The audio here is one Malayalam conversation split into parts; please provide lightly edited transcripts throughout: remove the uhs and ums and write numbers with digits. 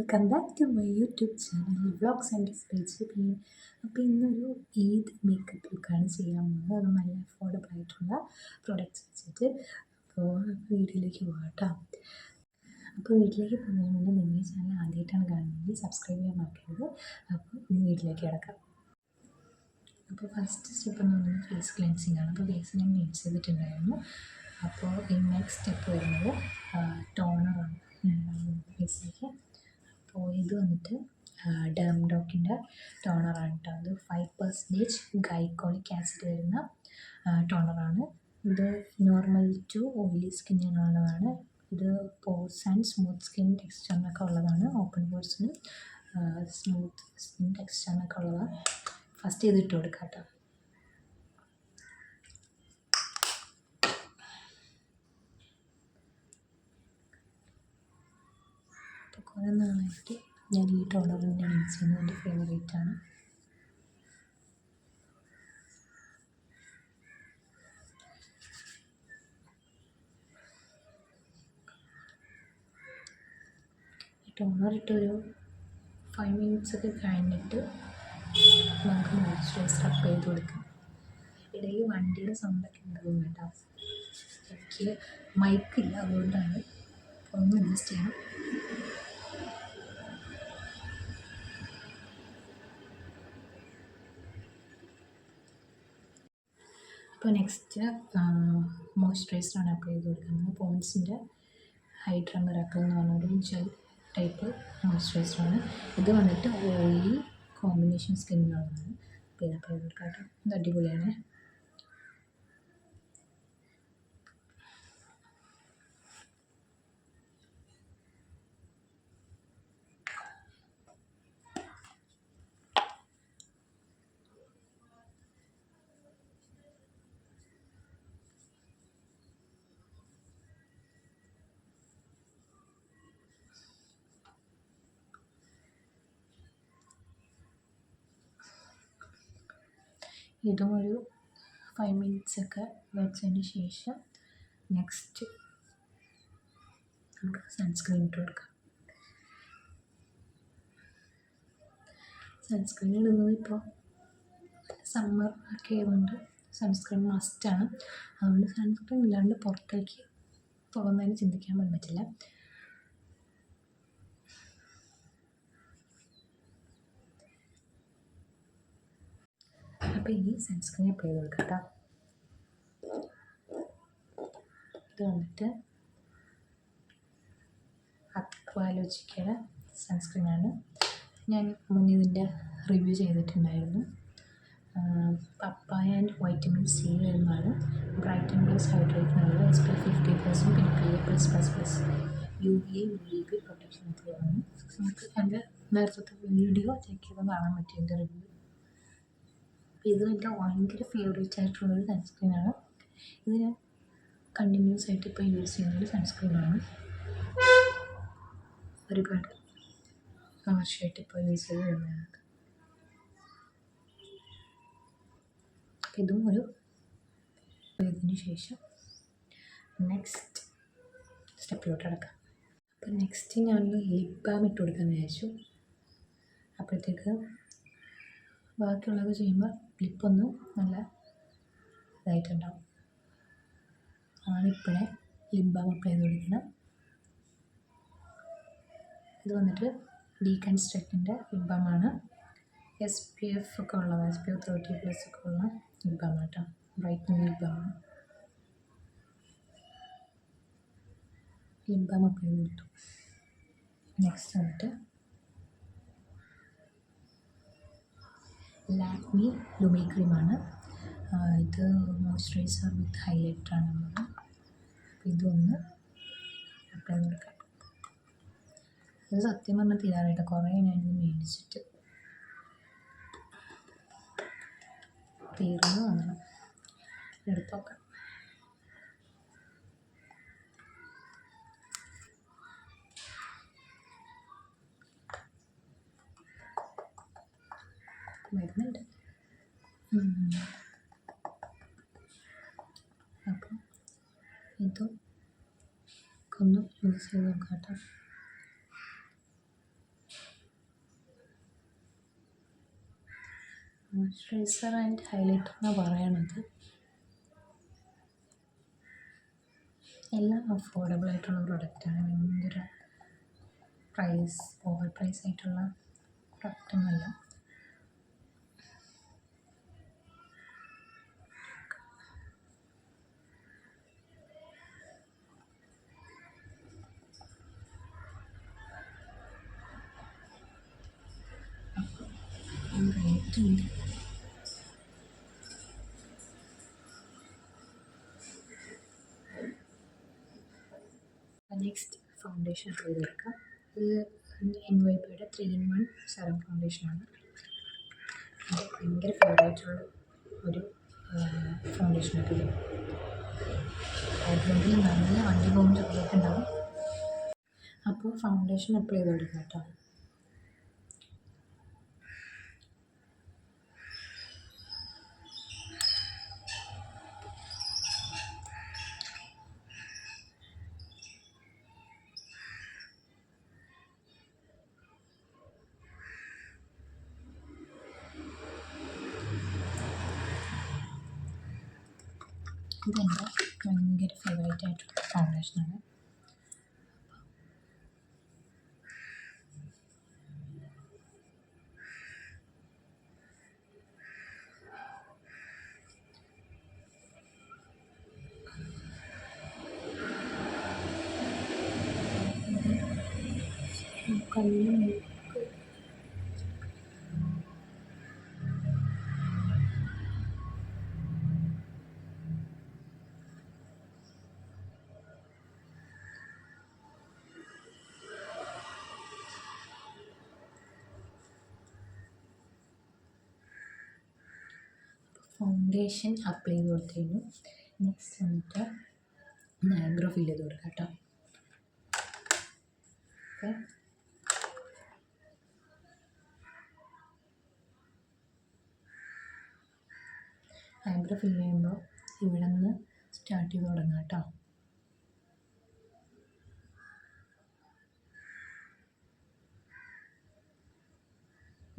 Welcome back to my YouTube channel vlogs and recipes. അപ്പോൾ ഇന്നൊരു ഈദ് മേക്കപ്പ് ലുക്കാണ് ചെയ്യാൻ പോകുന്നത്. അത് നല്ല അഫോർഡബിൾ ആയിട്ടുള്ള പ്രോഡക്റ്റ്സ് വെച്ചിട്ട്. അപ്പോൾ വീഡിയോയിലേക്ക് പോകാം കേട്ടോ. അപ്പോൾ വീട്ടിലേക്ക് പോകുന്നതിന് മുന്നേ നിങ്ങൾ ഈ ചാനൽ ആദ്യമായിട്ടാണ് കാണുന്നതെങ്കിൽ സബ്സ്ക്രൈബ് ചെയ്യാൻ മറക്കരുത്. അപ്പോൾ ഇന്ന് വീട്ടിലേക്ക് കിടക്കാം. അപ്പോൾ ഫസ്റ്റ് സ്റ്റെപ്പ് എന്ന് പറയുന്നത് ഫേസ് ക്ലെൻസിങ് ആണ്. അപ്പോൾ ഫേസ് ഞാൻ ക്ലെൻസ് ചെയ്തിട്ടുണ്ടായിരുന്നു. അപ്പോൾ നെക്സ്റ്റ് സ്റ്റെപ്പ് വരുന്നത് ടോണറാണ് ഫേസിലേക്ക്. അപ്പോൾ ഇത് വന്നിട്ട് ഡെർമഡോക്കിൻ്റെ ടോണറാണ് കേട്ടോ. അത് 5% ഗൈക്കോളിക് ആസിഡ് വരുന്ന ടോണറാണ്. ഇത് നോർമൽ ടു ഓയിലി സ്കിന്നിനുള്ളതാണ്. ഇത് പോർസ് ആൻഡ് സ്മൂത്ത് സ്കിൻ ടെക്സ്ചറിനൊക്കെ ഉള്ളതാണ്. ഓപ്പൺ പോർസിനും സ്മൂത്ത് സ്കിൻ ടെക്സ്ചറിനൊക്കെ ഉള്ളതാണ്. ഫസ്റ്റ് ചെയ്തിട്ട് കൊടുക്കാം കേട്ടോ. അപ്പോൾ കുറേ നാളായിട്ട് ഞാൻ ഈ ടോണർ തന്നെയാണ് യൂസ് ചെയ്യുന്നത്. എൻ്റെ ഫേവറേറ്റാണ്. ടോണർ ഇട്ടൊരു 5 minutes ഒക്കെ കഴിഞ്ഞിട്ട് നമുക്ക് മോയ്സ്ചറൈസർ അപ്ലൈ ചെയ്ത് കൊടുക്കാം. ഇടയിൽ വണ്ടിയുടെ സൗണ്ടൊക്കെ ഉണ്ടാകും കേട്ടോ. എനിക്ക് മൈക്കില്ല, അതുകൊണ്ടാണ്. ഒന്ന് അഡ്ജസ്റ്റ് ചെയ്യണം. അപ്പോൾ നെക്സ്റ്റ് മോയ്സ്ചറൈസറാണ് അപ്ലൈ ചെയ്ത് കൊടുക്കുന്നത്. പോൺസിൻ്റെ ഹൈഡ്രാ മിറാക്കിൾ എന്ന് പറഞ്ഞൊരു ജെൽ ടൈപ്പ് മോയ്സ്ചറൈസറാണ്. ഇത് വന്നിട്ട് ഓയിലി കോമ്പിനേഷൻ സ്കിന്നിനുള്ളതാണ്. അപ്പോൾ ഇത് അപ്ലൈ ചെയ്ത് കൊടുക്കാം കേട്ടോ. ഇത് അടിപൊളിയാണ്. ഇതും ഒരു 5 minutes ഒക്കെ വെച്ചതിന് ശേഷം നെക്സ്റ്റ് നമുക്ക് സൺസ്ക്രീൻ ഇട്ട് കൊടുക്കാം. സൺസ്ക്രീൻ ഇടുന്നത് ഇപ്പോൾ സമ്മർ ഒക്കെ ആയതുകൊണ്ട് സൺസ്ക്രീൻ മസ്റ്റാണ്. അതുകൊണ്ട് സൺസ്ക്രീൻ ഇല്ലാണ്ട് പുറത്തേക്ക് പോകുന്നതിന് ചിന്തിക്കാൻ പറ്റില്ല. അപ്പോൾ ഇനി സൺസ്ക്രീൻ അപ്ലൈ ചെയ്ത് കൊടുക്കാം കേട്ടോ. ഇത് വന്നിട്ട് അക്വാലോജിക്കയുടെ സൺസ്ക്രീനാണ്. ഞാൻ മുന്നേ ഇതിൻ്റെ റിവ്യൂ ചെയ്തിട്ടുണ്ടായിരുന്നു. പപ്പായ ആൻഡ് വൈറ്റമിൻ സി വരുന്നതാണ്. ബ്രൈറ്റൻ പ്ലസ് ഹൈഡ്രേറ്റിനുള്ള SPF 50+, പിന്നെ PA+++, UVA UVB പ്രൊട്ടക്ഷൻ ഒക്കെയാണ്. നമുക്ക് എൻ്റെ നേരത്തെ വീഡിയോ ചെക്ക് ചെയ്ത് കാണാൻ പറ്റും എൻ്റെ റിവ്യൂ. അപ്പോൾ ഇത് എൻ്റെ ഭയങ്കര ഫേവറേറ്റ് ആയിട്ടുള്ളൊരു സൺസ്ക്രീനാണ്. ഇത് ഞാൻ കണ്ടിന്യൂസ് ആയിട്ട് ഇപ്പോൾ യൂസ് ചെയ്യുന്നൊരു സൺസ്ക്രീനാണ്. ഒരുപാട് വർഷമായിട്ട് ഇപ്പോൾ യൂസ് ചെയ്ത് വരുന്നതാണ്. ഇതും ഒരു ഇതിന് ശേഷം നെക്സ്റ്റ് സ്റ്റെപ്പിലോട്ട് കിടക്കാം. അപ്പോൾ നെക്സ്റ്റ് ഞാൻ ലിപ് ബാം ഇട്ട് കൊടുക്കാമെന്ന് വിചാരിച്ചു. അപ്പോഴത്തേക്ക് ബാക്കിയുള്ളത് ചെയ്യുമ്പോൾ ലിപ്പൊന്ന് നല്ല ഇതായിട്ടുണ്ടാവും. ഇപ്പോഴേ ലിപ് ബാം അപ്ലൈ ചെയ്ത് കൊടുക്കണം. ഇത് വന്നിട്ട് ഡീകൺസ്ട്രക്റ്റിൻ്റെ ലിപ് ബാമാണ്. SPF ഒക്കെ ഉള്ളത്, SPF 30+ ഒക്കെ ഉള്ള ലിപ് ബാം കേട്ടോ. ബ്രൈറ്റനിങ് ലിപ് ബാമാണ്. ലിപ് ബാം അപ്ലൈ ചെയ്ത് കൊടുത്തു. നെക്സ്റ്റ് വന്നിട്ട് ലാക്മി ലുമി ക്രീമാണ്. ഇത് മോയ്സ്ചറൈസർ വിത്ത് ഹൈലൈറ്ററാണ് ഉള്ളത്. അപ്പോൾ ഇതൊന്ന് അപ്ലൈ ചെയ്ത് കൊടുക്കാം. ഇത് സത്യം പറഞ്ഞാൽ തീരാറായിട്ട് കുറേ ഞാനിത് മേടിച്ചിട്ട് തീർന്നു വന്നു. എടുത്ത് നോക്കാം. വരുന്നുണ്ട്. അപ്പോൾ ഇതും ഒന്ന് യൂസ് ചെയ്ത് നോക്കാം കേട്ടോ. മോയ്സ്ചറൈസർ ആൻഡ് ഹൈലൈറ്റർ എന്ന് പറയണത് എല്ലാം അഫോർഡബിൾ ആയിട്ടുള്ള പ്രൊഡക്റ്റാണ്. ഭയങ്കര ഓവർ പ്രൈസ് ആയിട്ടുള്ള പ്രൊഡക്റ്റൊന്നുമല്ല. റേറ്റ് ഉണ്ട്. നെക്സ്റ്റ് ഫൗണ്ടേഷൻ അപ്ലൈ ചെയ്തെടുക്കാം. ഇത് NYBയുടെ 3-in-1 സെറം ഫൗണ്ടേഷനാണ്. എൻ്റെ ഭയങ്കര ഫേവറേറ്റുള്ള ഒരു ഫൗണ്ടേഷനൊക്കെ ഇത്. ഐബ്രോയിൽ നല്ല വണ്ടി പോകുന്ന ചോക്ലേറ്റ് ഉണ്ടാവും. അപ്പോൾ ഫൗണ്ടേഷൻ അപ്ലൈ ചെയ്ത് കൊടുക്കാം കേട്ടോ. ഇതെൻ്റെ ഭയങ്കര ഫേവറേറ്റ് ആയിട്ടുള്ള ഫൗണ്ടേഷനാണ്. കല്ലും ഫൗണ്ടേഷൻ അപ്ലൈ ചെയ്ത് കൊടുത്തു കഴിഞ്ഞു. നെക്സ്റ്റ് വന്നിട്ട് ഐബ്രോ ഫില്ല് ചെയ്ത് കൊടുക്കാം കേട്ടോ. ഓക്കെ, ഐബ്രോ ഫില്ല് ചെയ്യുമ്പോൾ ഇവിടെ നിന്ന് സ്റ്റാർട്ട് ചെയ്ത് തുടങ്ങാം കേട്ടോ.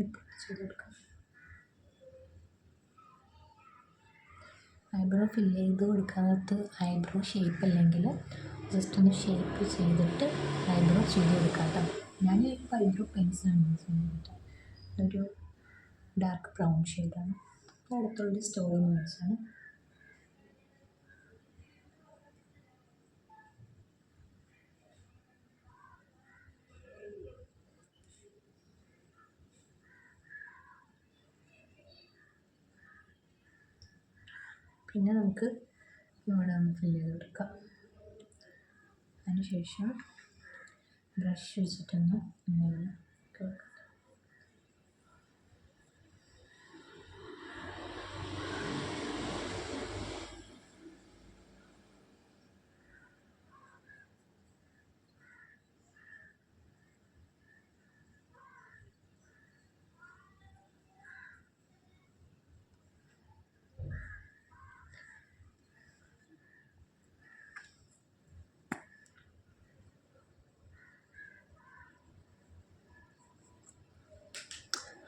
ഇപ്പോൾ ചെയ്ത് കൊടുക്കാം. ഐബ്രോ ഫില്ല് ചെയ്ത് കൊടുക്കാത്ത ഐബ്രോ ഷേപ്പ് അല്ലെങ്കിൽ ജസ്റ്റ് ഒന്ന് ഷേപ്പ് ചെയ്തിട്ട് ഐബ്രോ ചെയ്ത് കൊടുക്കാം കേട്ടോ. ഞാൻ ഇപ്പോൾ ഐബ്രോ പെൻസിലാണ് യൂസ് ചെയ്യുന്നത്. ഇതൊരു ഡാർക്ക് ബ്രൗൺ ഷെയ്ഡാണ്. അടുത്തുള്ള സ്റ്റോറിൽ നിന്ന് മേടിച്ചാണ്. പിന്നെ നമുക്ക് ഇവിടെ ഒന്ന് ഫില്ല് ചെയ്ത് കൊടുക്കാം. അതിനുശേഷം ബ്രഷ് വെച്ചിട്ടൊന്ന് ഇങ്ങനെ കൊടുക്കാം.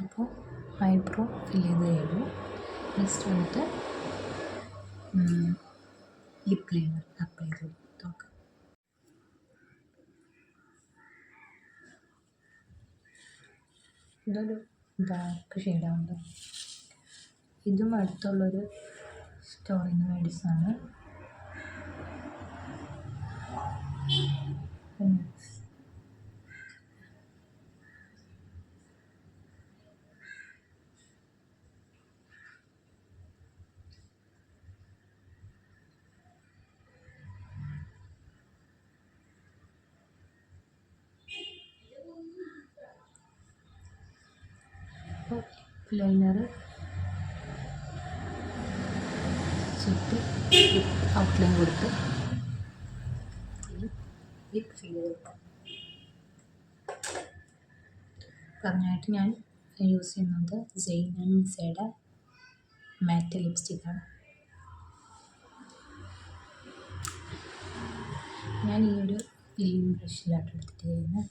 അപ്പോൾ ഐബ്രോ ഫില്ല് ചെയ്ത് കഴിഞ്ഞു. നെക്സ്റ്റ് വന്നിട്ട് ലിപ്പ് ലൈനർ അപ്ലൈ ചെയ്ത് നോക്കാം. ഇതൊരു ഡാർക്ക് ഷെയ്ഡാണ്. ഇതും അടുത്തുള്ളൊരു സ്റ്റോറിൽ നിന്ന് മേടിച്ചതാണ്. ലിപ്പ് ലൈനർ വെച്ചിട്ട് ഔട്ട്ലൈൻ കൊടുത്ത് ലിപ്പ് ഫില്ല് ചെയ്ത് കൊടുക്കാം. പറഞ്ഞായിട്ട് ഞാൻ യൂസ് ചെയ്യുന്നത് സെയിൻ ആൻഡ് മിസയുടെ മാറ്റ് ലിപ്സ്റ്റിക്കാണ്. ഞാൻ ഈ ഒരു ഫില്ലിംഗ് ബ്രഷിലാണ് എടുത്തിട്ട് ചെയ്യുന്നത്.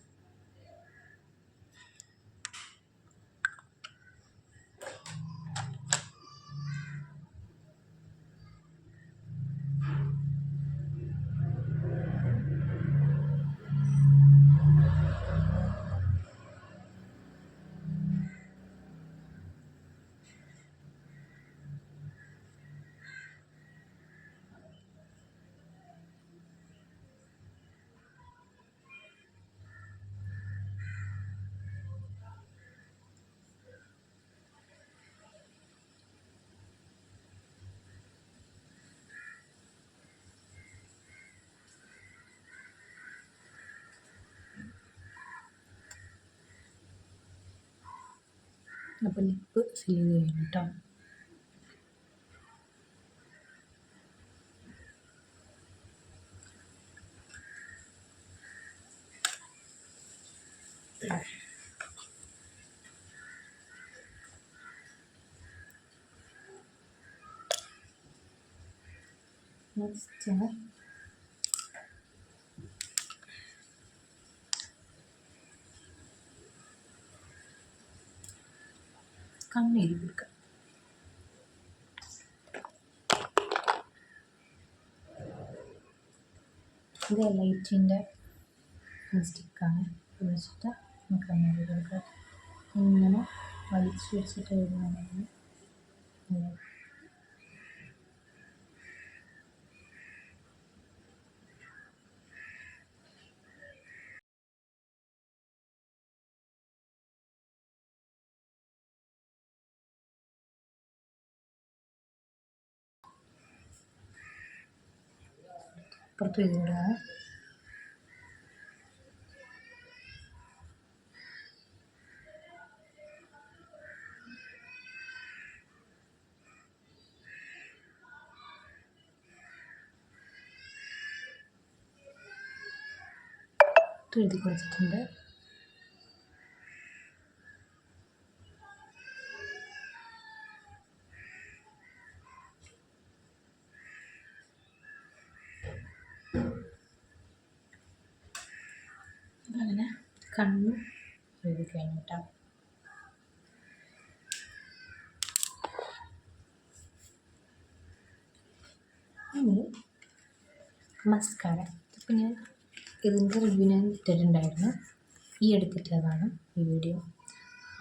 അപ്പോൾ ലിപ്പ് ഫിൽ ചെയ്ത് കഴിഞ്ഞു കേട്ടോ. നെക്സ്റ്റ് കണ്ണെഴുതി കൊടുക്കുക. ഇത് ലൈറ്റിൻ്റെ സ്റ്റിക്കാണ്. ഇത് വെച്ചിട്ട് നമുക്ക് കണ്ണെഴുതി കൊടുക്കുക. ഇങ്ങനെ വലിച്ച് വെച്ചിട്ട് എഴുതുകയാണെങ്കിൽ പുറത്ത് എഴുതിയിടുക. എഴുതി കൊടുത്തിട്ടുണ്ട്. അങ്ങനെ കണ്ണും എഴുതി കഴിഞ്ഞിട്ടാണ്. ഇനി മസ്കാര. ഇപ്പം ഞാൻ ഇതിൻ്റെ റിവ്യൂ ഞാൻ ഇട്ടിട്ടുണ്ടായിരുന്നു, ഈ എടുത്തിട്ടതാണ് ഈ വീഡിയോ.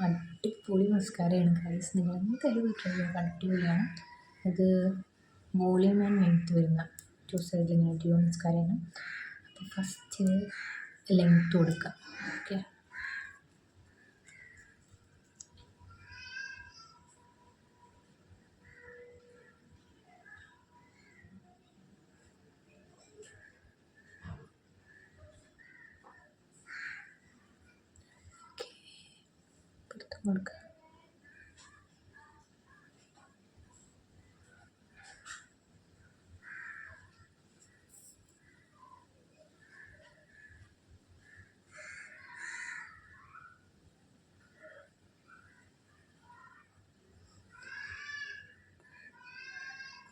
അടിപൊളി മസ്കാരയാണ് ഗൈസ്, നിങ്ങൾ എന്തായാലും വീട്ടിൽ അടിപൊളിയാണ്. ഇത് വോളിയം ആൻഡ് ലെങ്ത്ത് വരുന്ന 2 സൈഡിൽ ഇങ്ങനെ ഡ്യൂ മസ്കാരയാണ്. അപ്പോൾ ഫസ്റ്റ് ലെങ്ത്ത് കൊടുക്കുക. ഓക്കെ, കൊടുക്കുക.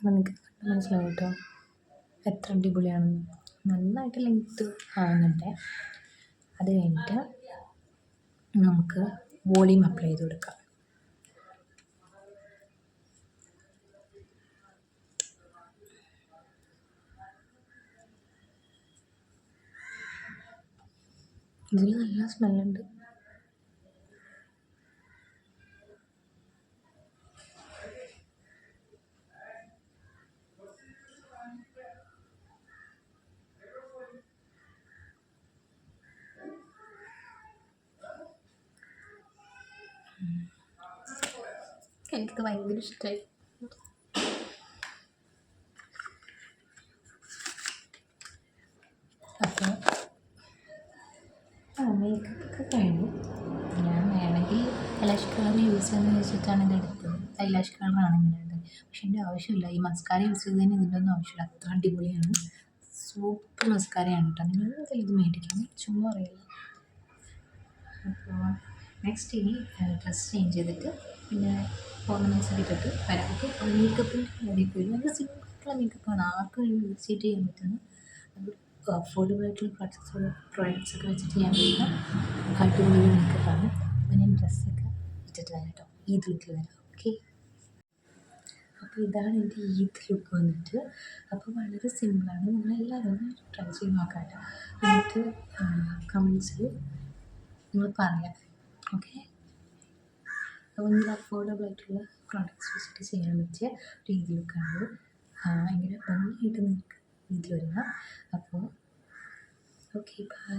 അപ്പോൾ നിങ്ങൾക്ക് മനസ്സിലാവും കേട്ടോ എത്ര അടിപൊളിയാണെന്ന്. നന്നായിട്ട് ലെങ്ത്ത് ആവുന്നുണ്ട്. അത് കഴിഞ്ഞിട്ട് നമുക്ക് വോളിയം അപ്ലൈ ചെയ്ത് കൊടുക്കാം. ഇതിൽ നല്ല സ്മെല്ലുണ്ട്. എനിക്കത് ഭയങ്കര ഇഷ്ടമായി. അപ്പോൾ മേക്കപ്പൊക്കെ കഴിഞ്ഞു. ഞാൻ വേണമെങ്കിൽ ഐലാഷ് കളർ യൂസ് ചെയ്യുന്നതെന്ന് വെച്ചിട്ടാണ് ഇത് എടുത്തത്. ഐലാഷ് കളറാണ് ഇങ്ങനെ ഉള്ളത്. പക്ഷെ എൻ്റെ ആവശ്യമില്ല. ഈ മസ്കാര യൂസ് ചെയ്തതിന് ഇതിൻ്റെ ഒന്നും ആവശ്യമില്ല. അത്ര അടിപൊളിയാണ്. സൂപ്പർ മസ്കാരയാണ് കേട്ടോ. നിങ്ങൾ എന്തായാലും ഇത് മേടിക്കണം, ചുമ്മാ അറിയില്ല. അപ്പോൾ നെക്സ്റ്റ് ഇനി ഡ്രസ്സ് ചേഞ്ച് ചെയ്തിട്ട് പിന്നെ ഓർണമെൻറ്റ്സ് ഒക്കെ ഇട്ടിട്ട് വരാം. അപ്പോൾ മേക്കപ്പിൻ്റെ കാര്യത്തിൽ പോയി നല്ല സിമ്പിൾ മേക്കപ്പാണ്. ആർക്കും യൂസ് ചെയ്യാൻ പറ്റുന്ന അഫോർഡബിൾ ആയിട്ടുള്ള പ്രോഡക്റ്റ്സ് ഒക്കെ വെച്ചിട്ട് ചെയ്യാൻ പറ്റുന്ന അടിപൊളി മേക്കപ്പാണ്. അപ്പോൾ ഞാൻ ഡ്രസ്സൊക്കെ ഇട്ടിട്ട് വരാം കേട്ടോ. ഈദ് ലുക്കിൽ വരാം. ഓക്കെ, അപ്പോൾ ഇതാണ് എൻ്റെ ഈദ് ലുക്ക് വന്നിട്ട്. അപ്പോൾ വളരെ സിമ്പിളാണ്. നിങ്ങളെല്ലാവരും ഒന്ന് ട്രൈ ചെയ്ത് നോക്കാം കേട്ടോ. എന്നിട്ട് കമൻസിൽ നിങ്ങൾ പറയാം. ഓക്കെ, അപ്പോൾ നിങ്ങൾ അഫോർഡബിൾ ആയിട്ടുള്ള പ്രോഡക്റ്റ്സ് വെച്ചിട്ട് ചെയ്യാൻ പറ്റിയ ഒരു ഈദ് ലുക്കാണ്. ഭയങ്കര ഭംഗിയായിട്ട് നിങ്ങൾക്ക് ഇതിൽ വരിക. അപ്പോൾ ഓക്കെ, ബൈ.